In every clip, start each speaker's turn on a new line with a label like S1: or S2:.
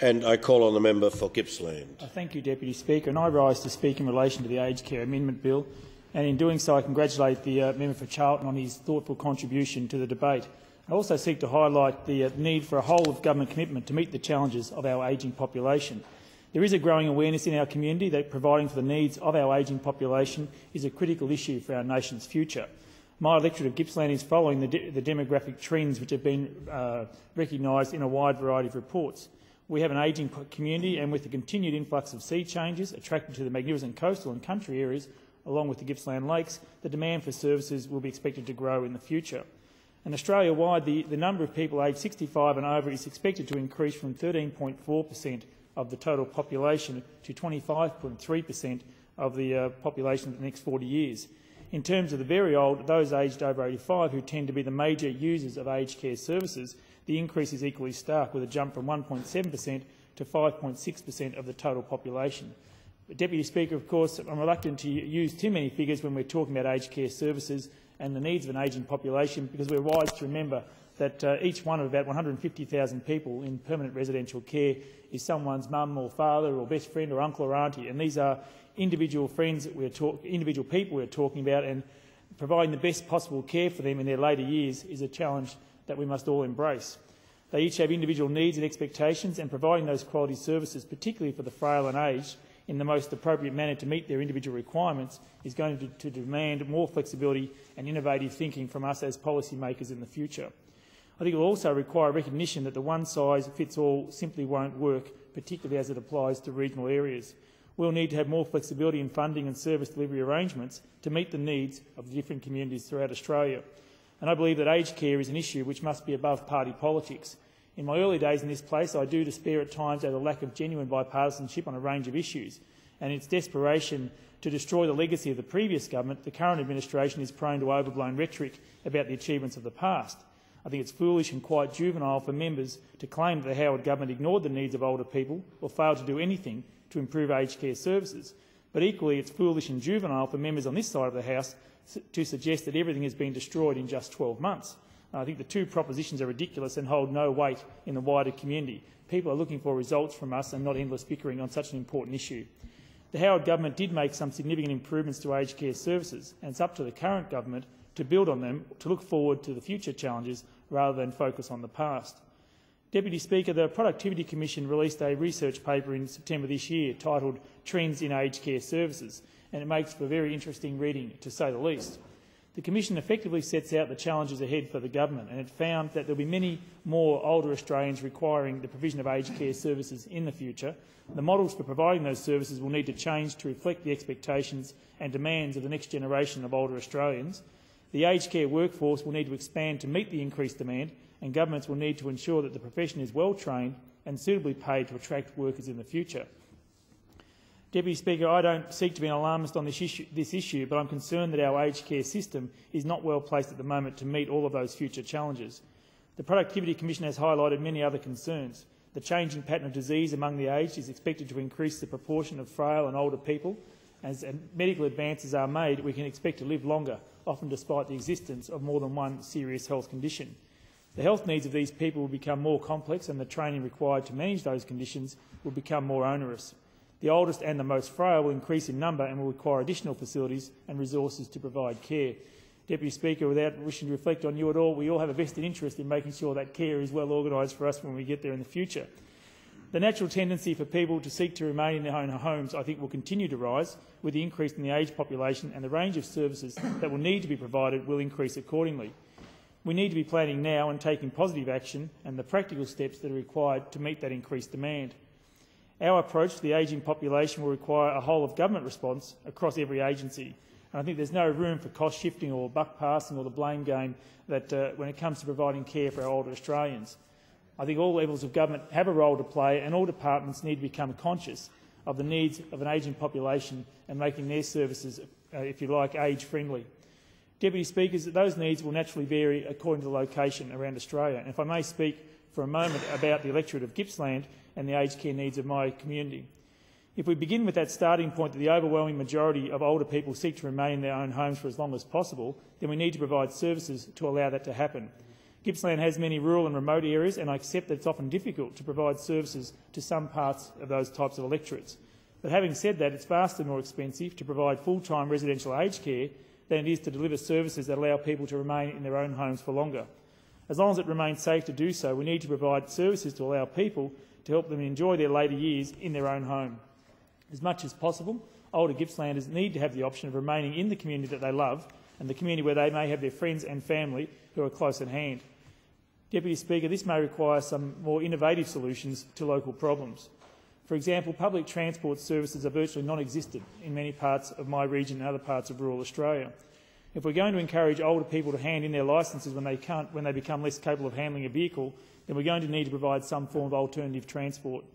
S1: And I call on the member for Gippsland.
S2: Thank you, Deputy Speaker. And I rise to speak in relation to the Aged Care Amendment Bill. And in doing so, I congratulate the member for Charlton on his thoughtful contribution to the debate. I also seek to highlight the need for a whole-of-government commitment to meet the challenges of our ageing population. There is a growing awareness in our community that providing for the needs of our ageing population is a critical issue for our nation's future. My electorate of Gippsland is following the demographic trends which have been recognised in a wide variety of reports. We have an ageing community, and with the continued influx of sea changes attracted to the magnificent coastal and country areas, along with the Gippsland Lakes, the demand for services will be expected to grow in the future. And Australia-wide, the number of people aged 65 and over is expected to increase from 13.4% of the total population to 25.3% of the population in the next 40 years. In terms of the very old, those aged over 85 who tend to be the major users of aged care services, the increase is equally stark, with a jump from 1.7% to 5.6% of the total population. Deputy Speaker, of course, I'm reluctant to use too many figures when we're talking about aged care services and the needs of an ageing population, because we're wise to remember that each one of about 150,000 people in permanent residential care is someone's mum or father or best friend or uncle or auntie, and these are individual friends that individual people we're talking about, and providing the best possible care for them in their later years is a challenge that we must all embrace. They each have individual needs and expectations, and providing those quality services, particularly for the frail and aged, in the most appropriate manner to meet their individual requirements is going to demand more flexibility and innovative thinking from us as policymakers in the future. I think it will also require recognition that the one-size-fits-all simply won't work, particularly as it applies to regional areas. We'll need to have more flexibility in funding and service delivery arrangements to meet the needs of the different communities throughout Australia. And I believe that aged care is an issue which must be above party politics. In my early days in this place, I do despair at times over the lack of genuine bipartisanship on a range of issues, and its desperation to destroy the legacy of the previous government, the current administration is prone to overblown rhetoric about the achievements of the past. I think it's foolish and quite juvenile for members to claim that the Howard government ignored the needs of older people or failed to do anything to improve aged care services. But equally, it's foolish and juvenile for members on this side of the House to suggest that everything has been destroyed in just 12 months. I think the two propositions are ridiculous and hold no weight in the wider community. People are looking for results from us and not endless bickering on such an important issue. The Howard government did make some significant improvements to aged care services, and it's up to the current government to build on them, to look forward to the future challenges rather than focus on the past. Deputy Speaker, the Productivity Commission released a research paper in September this year titled Trends in Aged Care Services, and it makes for very interesting reading, to say the least. The Commission effectively sets out the challenges ahead for the government, and it found that there will be many more older Australians requiring the provision of aged care services in the future. The models for providing those services will need to change to reflect the expectations and demands of the next generation of older Australians. The aged care workforce will need to expand to meet the increased demand, and governments will need to ensure that the profession is well trained and suitably paid to attract workers in the future. Deputy Speaker, I don't seek to be an alarmist on this issue, but I'm concerned that our aged care system is not well placed at the moment to meet all of those future challenges. The Productivity Commission has highlighted many other concerns. The changing pattern of disease among the aged is expected to increase the proportion of frail and older people. As medical advances are made, we can expect to live longer, often despite the existence of more than one serious health condition. The health needs of these people will become more complex, and the training required to manage those conditions will become more onerous. The oldest and the most frail will increase in number and will require additional facilities and resources to provide care. Deputy Speaker, without wishing to reflect on you at all, we all have a vested interest in making sure that care is well organised for us when we get there in the future. The natural tendency for people to seek to remain in their own homes, I think, will continue to rise with the increase in the aged population, and the range of services that will need to be provided will increase accordingly. We need to be planning now and taking positive action and the practical steps that are required to meet that increased demand. Our approach to the ageing population will require a whole-of-government response across every agency. And I think there's no room for cost shifting or buck passing or the blame game that, when it comes to providing care for our older Australians. I think all levels of government have a role to play, and all departments need to become conscious of the needs of an ageing population and making their services, if you like, age-friendly. Deputy Speakers, those needs will naturally vary according to the location around Australia. And if I may speak for a moment about the electorate of Gippsland and the aged care needs of my community. If we begin with that starting point that the overwhelming majority of older people seek to remain in their own homes for as long as possible, then we need to provide services to allow that to happen. Gippsland has many rural and remote areas, and I accept that it's often difficult to provide services to some parts of those types of electorates. But having said that, it's vastly more expensive to provide full-time residential aged care than it is to deliver services that allow people to remain in their own homes for longer. As long as it remains safe to do so, we need to provide services to allow people to help them enjoy their later years in their own home. As much as possible, older Gippslanders need to have the option of remaining in the community that they love and the community where they may have their friends and family who are close at hand. Deputy Speaker, this may require some more innovative solutions to local problems. For example, public transport services are virtually non-existent in many parts of my region and other parts of rural Australia. If we're going to encourage older people to hand in their licences when they become less capable of handling a vehicle, then we're going to need to provide some form of alternative transport.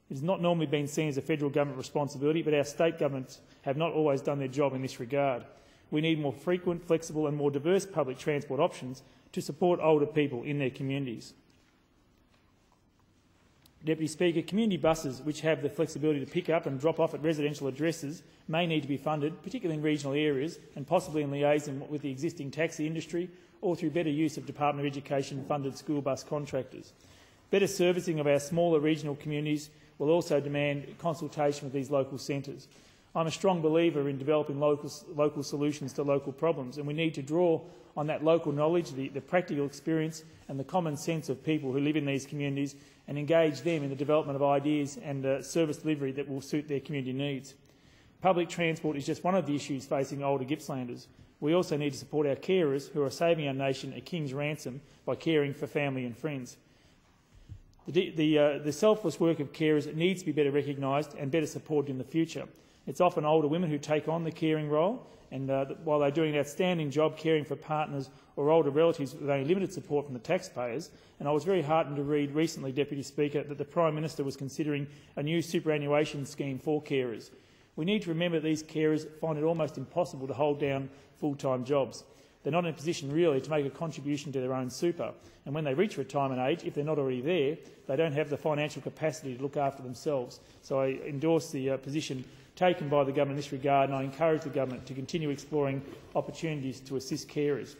S2: It has not normally been seen as a federal government responsibility, but our state governments have not always done their job in this regard. We need more frequent, flexible and more diverse public transport options to support older people in their communities. Deputy Speaker, community buses which have the flexibility to pick up and drop off at residential addresses may need to be funded, particularly in regional areas, and possibly in liaison with the existing taxi industry or through better use of Department of Education-funded school bus contractors. Better servicing of our smaller regional communities will also demand consultation with these local centres. I'm a strong believer in developing local solutions to local problems, and we need to draw on that local knowledge, the practical experience and the common sense of people who live in these communities and engage them in the development of ideas and service delivery that will suit their community needs. Public transport is just one of the issues facing older Gippslanders. We also need to support our carers who are saving our nation a king's ransom by caring for family and friends. The selfless work of carers needs to be better recognised and better supported in the future. It's often older women who take on the caring role, and while they're doing an outstanding job caring for partners or older relatives with only limited support from the taxpayers. And I was very heartened to read recently, Deputy Speaker, that the Prime Minister was considering a new superannuation scheme for carers. We need to remember that these carers find it almost impossible to hold down full-time jobs. They're not in a position really to make a contribution to their own super, and when they reach retirement age, if they're not already there, they don't have the financial capacity to look after themselves. So I endorse the position taken by the government in this regard, and I encourage the government to continue exploring opportunities to assist carers.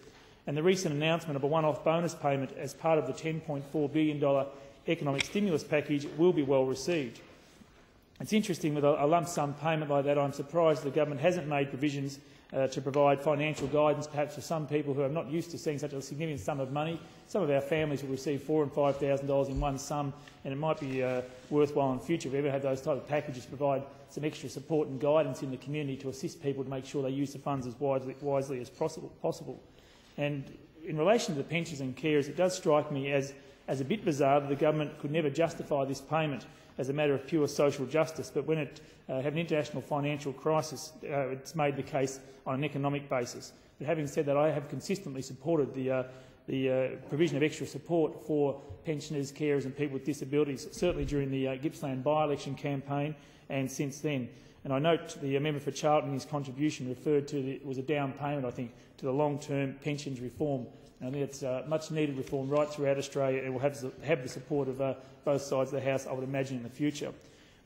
S2: And the recent announcement of a one-off bonus payment as part of the $10.4 billion economic stimulus package will be well received. It's interesting, with a lump sum payment like that, I'm surprised the government hasn't made provisions to provide financial guidance, perhaps for some people who are not used to seeing such a significant sum of money. Some of our families will receive $4,000 and $5,000 in one sum, and it might be worthwhile in future if we ever have those type of packages, provide some extra support and guidance in the community to assist people to make sure they use the funds as wisely as possible. And in relation to the pensions and carers, it does strike me as a bit bizarre that the government could never justify this payment as a matter of pure social justice, but when it had an international financial crisis, it's made the case on an economic basis. But having said that, I have consistently supported the provision of extra support for pensioners, carers and people with disabilities, certainly during the Gippsland by-election campaign and since then. And I note the member for Charlton in his contribution referred to it was a down payment, I think, to the long-term pensions reform. And I think it's much-needed reform right throughout Australia and will have the support of both sides of the House, I would imagine, in the future.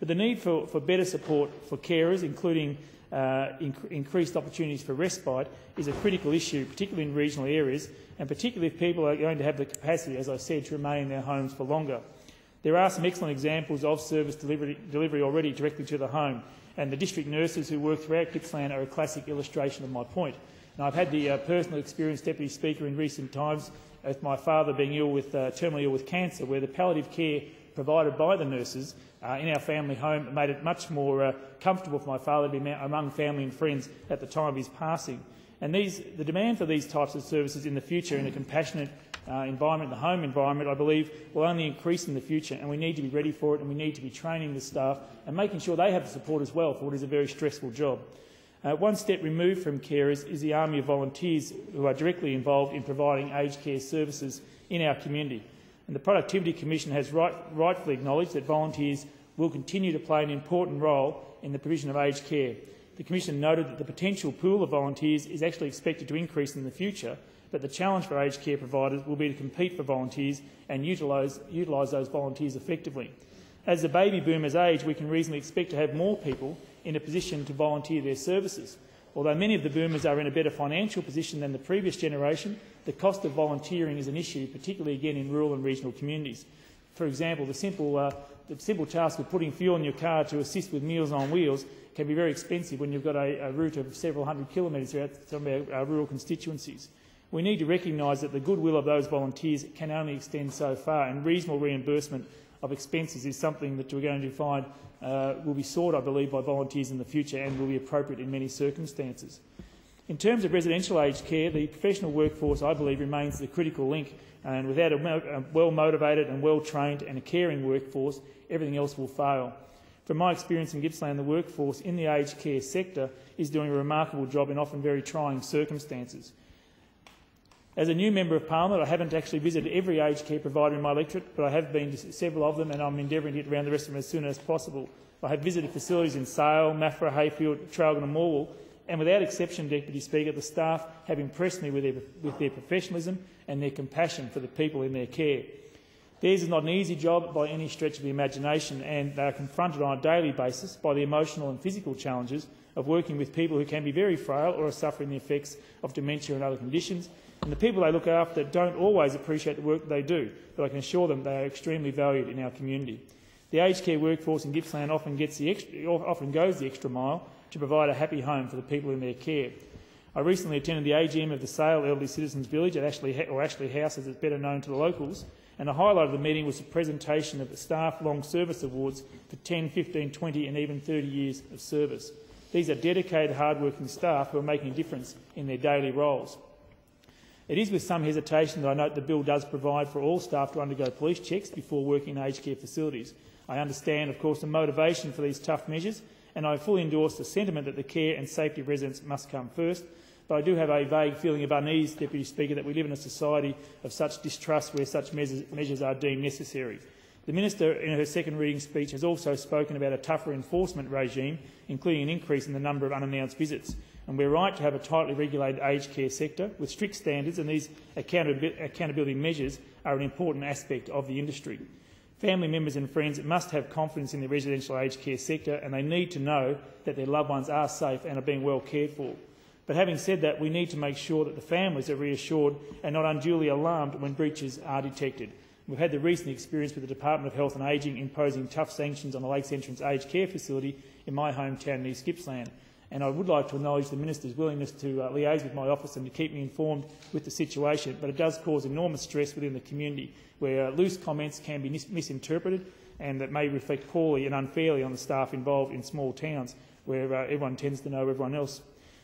S2: But the need for better support for carers, including increased opportunities for respite, is a critical issue, particularly in regional areas, and particularly if people are going to have the capacity, as I said, to remain in their homes for longer. There are some excellent examples of service delivery already directly to the home, and the district nurses who work throughout Gippsland are a classic illustration of my point. And I've had the personal experience, Deputy Speaker, in recent times with my father being terminally ill with cancer, where the palliative care provided by the nurses in our family home made it much more comfortable for my father to be among family and friends at the time of his passing. And the demand for these types of services in the future in a compassionate environment, the home environment, I believe, will only increase in the future, and we need to be ready for it, and we need to be training the staff and making sure they have the support as well for what is a very stressful job. One step removed from carers is the army of volunteers who are directly involved in providing aged care services in our community. And the Productivity Commission has rightfully acknowledged that volunteers will continue to play an important role in the provision of aged care. The Commission noted that the potential pool of volunteers is actually expected to increase in the future, but the challenge for aged care providers will be to compete for volunteers and utilise those volunteers effectively. As the baby boomers age, we can reasonably expect to have more people in a position to volunteer their services. Although many of the boomers are in a better financial position than the previous generation, the cost of volunteering is an issue, particularly again in rural and regional communities. For example, the simple task of putting fuel in your car to assist with Meals on Wheels can be very expensive when you've got a route of several hundred kilometres throughout some of our rural constituencies. We need to recognise that the goodwill of those volunteers can only extend so far, and reasonable reimbursement of expenses is something that we're going to find will be sought, I believe, by volunteers in the future and will be appropriate in many circumstances. In terms of residential aged care, the professional workforce, I believe, remains the critical link, and without a well-motivated and well-trained and a caring workforce, everything else will fail. From my experience in Gippsland, the workforce in the aged care sector is doing a remarkable job in often very trying circumstances. As a new Member of Parliament, I haven't actually visited every aged care provider in my electorate, but I have been to several of them, and I'm endeavouring to get around the rest of them as soon as possible. I have visited facilities in Sale, Maffra, Hayfield, Traralgon and Morwell, and without exception, Deputy Speaker, the staff have impressed me with their professionalism and their compassion for the people in their care. Theirs is not an easy job by any stretch of the imagination, and they are confronted on a daily basis by the emotional and physical challenges of working with people who can be very frail or are suffering the effects of dementia and other conditions. And the people they look after don't always appreciate the work they do, but I can assure them they are extremely valued in our community. The aged care workforce in Gippsland often goes the extra mile to provide a happy home for the people in their care. I recently attended the AGM of the Sale Elderly Citizens Village at Ashley House, as it's better known to the locals, and the highlight of the meeting was the presentation of the Staff Long Service Awards for 10, 15, 20 and even 30 years of service. These are dedicated, hard-working staff who are making a difference in their daily roles. It is with some hesitation that I note the bill does provide for all staff to undergo police checks before working in aged care facilities. I understand, of course, the motivation for these tough measures, and I fully endorse the sentiment that the care and safety of residents must come first. But I do have a vague feeling of unease, Deputy Speaker, that we live in a society of such distrust where such measures are deemed necessary. The Minister, in her second reading speech, has also spoken about a tougher enforcement regime, including an increase in the number of unannounced visits. And we're right to have a tightly regulated aged care sector with strict standards, and these accountability measures are an important aspect of the industry. Family members and friends must have confidence in the residential aged care sector, and they need to know that their loved ones are safe and are being well cared for. But having said that, we need to make sure that the families are reassured and not unduly alarmed when breaches are detected. We've had the recent experience with the Department of Health and Ageing imposing tough sanctions on the Lakes Entrance Aged Care Facility in my hometown in East Gippsland. And I would like to acknowledge the Minister's willingness to liaise with my office and to keep me informed with the situation, but it does cause enormous stress within the community where loose comments can be misinterpreted and that may reflect poorly and unfairly on the staff involved in small towns where everyone tends to know everyone else.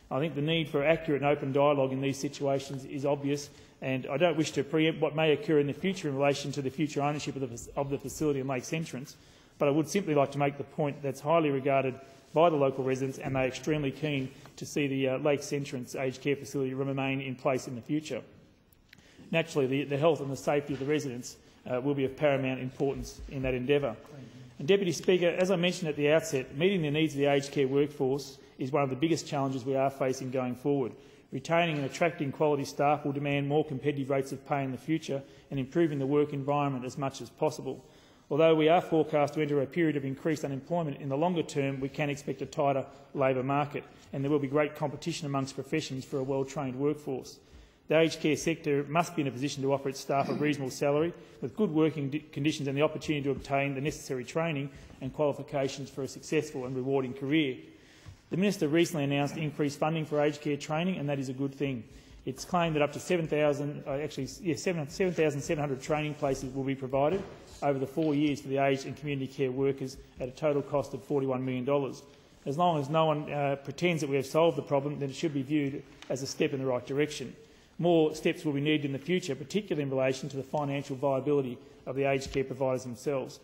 S2: I think the need for accurate and open dialogue in these situations is obvious, and I don't wish to preempt what may occur in the future in relation to the future ownership of the facility and Lakes Entrance, but I would simply like to make the point that it's highly regarded by the local residents and they're extremely keen to see the Lakes Entrance aged care facility remain in place in the future. Naturally, the health and the safety of the residents will be of paramount importance in that endeavour. And Deputy Speaker, as I mentioned at the outset, meeting the needs of the aged care workforce is one of the biggest challenges we are facing going forward. Retaining and attracting quality staff will demand more competitive rates of pay in the future and improving the work environment as much as possible. Although we are forecast to enter a period of increased unemployment, in the longer term we can expect a tighter labour market, and there will be great competition amongst professions for a well-trained workforce. The aged care sector must be in a position to offer its staff a reasonable salary with good working conditions and the opportunity to obtain the necessary training and qualifications for a successful and rewarding career. The Minister recently announced increased funding for aged care training, and that is a good thing. It's claimed that up to 7,700 training places will be provided over the 4 years for the aged and community care workers at a total cost of $41 million. As long as no one pretends that we have solved the problem, then it should be viewed as a step in the right direction. More steps will be needed in the future, particularly in relation to the financial viability of the aged care providers themselves.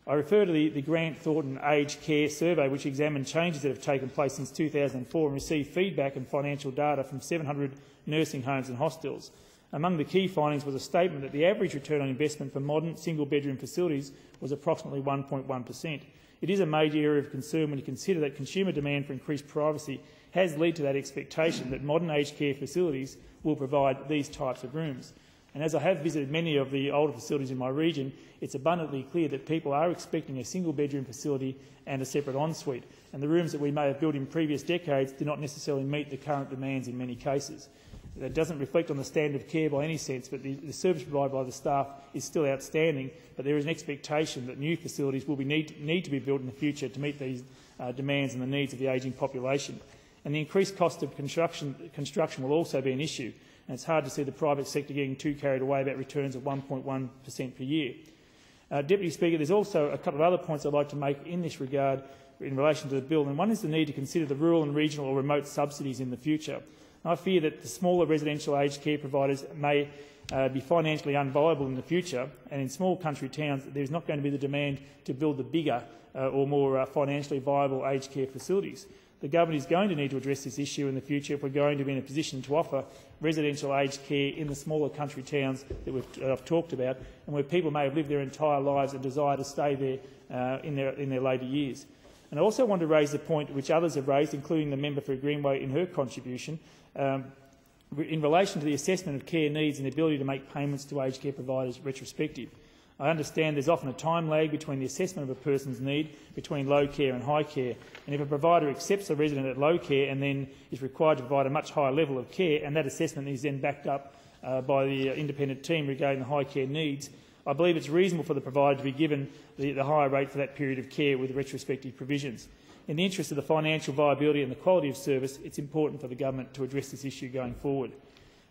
S2: I refer to the Grant Thornton Aged Care Survey, which examined changes that have taken place since 2004 and received feedback and financial data from 700 nursing homes and hostels. Among the key findings was a statement that the average return on investment for modern single-bedroom facilities was approximately 1.1%. It is a major area of concern when you consider that consumer demand for increased privacy has led to that expectation that modern aged care facilities will provide these types of rooms. And as I have visited many of the older facilities in my region, it's abundantly clear that people are expecting a single-bedroom facility and a separate ensuite, and the rooms that we may have built in previous decades do not necessarily meet the current demands in many cases. That doesn't reflect on the standard of care by any sense, but the service provided by the staff is still outstanding, but there is an expectation that new facilities will need to be built in the future to meet these demands and the needs of the ageing population. And the increased cost of construction will also be an issue, and it's hard to see the private sector getting too carried away about returns of 1.1% per year. Deputy Speaker, there's also a couple of other points I'd like to make in this regard in relation to the bill, and one is the need to consider the rural and regional or remote subsidies in the future. I fear that the smaller residential aged care providers may be financially unviable in the future, and in small country towns there's not going to be the demand to build the bigger or more financially viable aged care facilities. The government is going to need to address this issue in the future if we're going to be in a position to offer residential aged care in the smaller country towns that I've talked about, and where people may have lived their entire lives and desire to stay there in their later years. And I also want to raise the point which others have raised, including the member for Greenway in her contribution, in relation to the assessment of care needs and the ability to make payments to aged care providers retrospective. I understand there's often a time lag between the assessment of a person's need between low care and high care, and if a provider accepts a resident at low care and then is required to provide a much higher level of care, and that assessment is then backed up by the independent team regarding the high care needs, I believe it's reasonable for the provider to be given the higher rate for that period of care with retrospective provisions. In the interest of the financial viability and the quality of service, it's important for the government to address this issue going forward.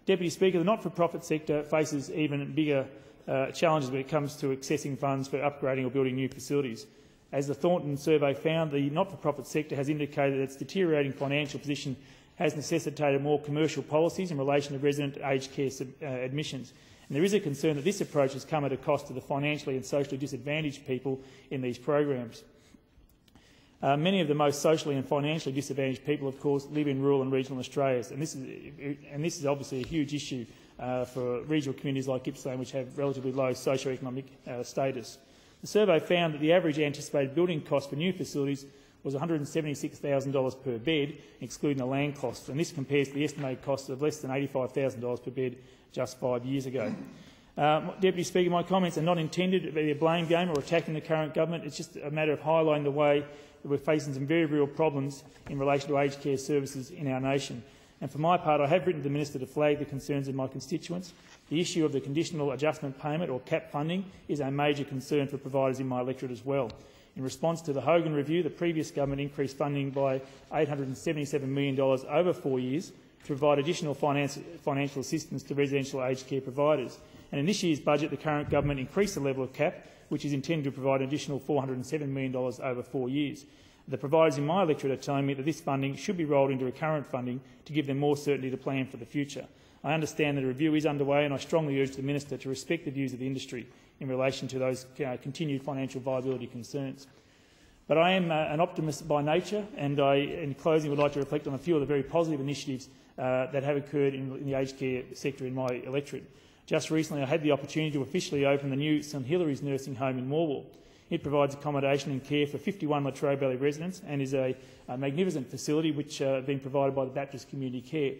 S2: Deputy Speaker, the not-for-profit sector faces even bigger challenges when it comes to accessing funds for upgrading or building new facilities. As the Thornton survey found, the not-for-profit sector has indicated that its deteriorating financial position has necessitated more commercial policies in relation to resident aged care admissions. And there is a concern that this approach has come at a cost to the financially and socially disadvantaged people in these programs. Many of the most socially and financially disadvantaged people, of course, live in rural and regional Australia, and this is obviously a huge issue for regional communities like Gippsland, which have relatively low socio-economic status. The survey found that the average anticipated building cost for new facilities was $176,000 per bed, excluding the land costs, and this compares to the estimated cost of less than $85,000 per bed just 5 years ago. Deputy Speaker, my comments are not intended to be a blame game or attacking the current government. It's just a matter of highlighting the way that we're facing some very real problems in relation to aged care services in our nation. And for my part, I have written to the Minister to flag the concerns of my constituents. The issue of the conditional adjustment payment, or CAP funding, is a major concern for providers in my electorate as well. In response to the Hogan Review, the previous government increased funding by $877 million over 4 years to provide additional financial assistance to residential aged care providers. And in this year's budget, the current government increased the level of CAP, which is intended to provide an additional $407 million over 4 years. The providers in my electorate are telling me that this funding should be rolled into recurrent funding to give them more certainty to plan for the future. I understand that a review is underway, and I strongly urge the Minister to respect the views of the industry in relation to those continued financial viability concerns. But I am an optimist by nature, and I, in closing, would like to reflect on a few of the very positive initiatives that have occurred in the aged care sector in my electorate. Just recently I had the opportunity to officially open the new St Hilary's nursing home in Morwell. It provides accommodation and care for 51 Latrobe Valley residents and is a magnificent facility which has been provided by the Baptist Community Care.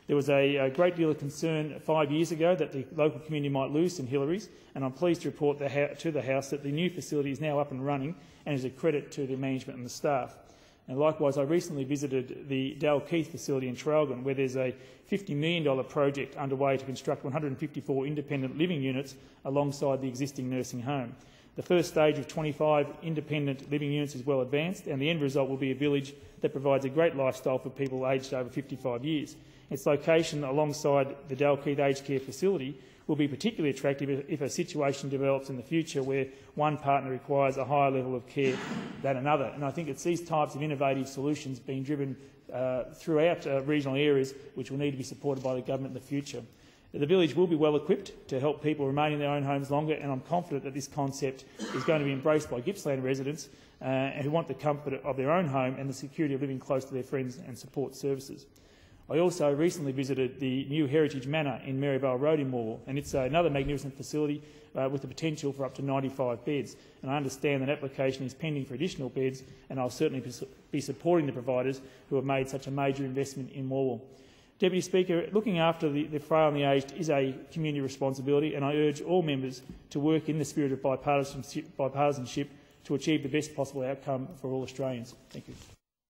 S2: There was a great deal of concern 5 years ago that the local community might lose St Hilary's, and I'm pleased to report to the House that the new facility is now up and running and is a credit to the management and the staff. And likewise, I recently visited the Dalkeith facility in Traralgon, where there's a $50 million project underway to construct 154 independent living units alongside the existing nursing home. The first stage of 25 independent living units is well advanced, and the end result will be a village that provides a great lifestyle for people aged over 55 years. Its location alongside the Dalkeith Aged Care facility will be particularly attractive if a situation develops in the future where one partner requires a higher level of care than another. And I think it's these types of innovative solutions being driven throughout regional areas which will need to be supported by the government in the future. The village will be well equipped to help people remain in their own homes longer, and I'm confident that this concept is going to be embraced by Gippsland residents who want the comfort of their own home and the security of living close to their friends and support services. I also recently visited the new Heritage Manor in Maryvale Road in Morwell, and it's another magnificent facility with the potential for up to 95 beds. And I understand that application is pending for additional beds, and I'll certainly be supporting the providers who have made such a major investment in Morwell. Deputy Speaker, looking after the frail and the aged is a community responsibility, and I urge all members to work in the spirit of bipartisanship to achieve the best possible outcome for all Australians. Thank you.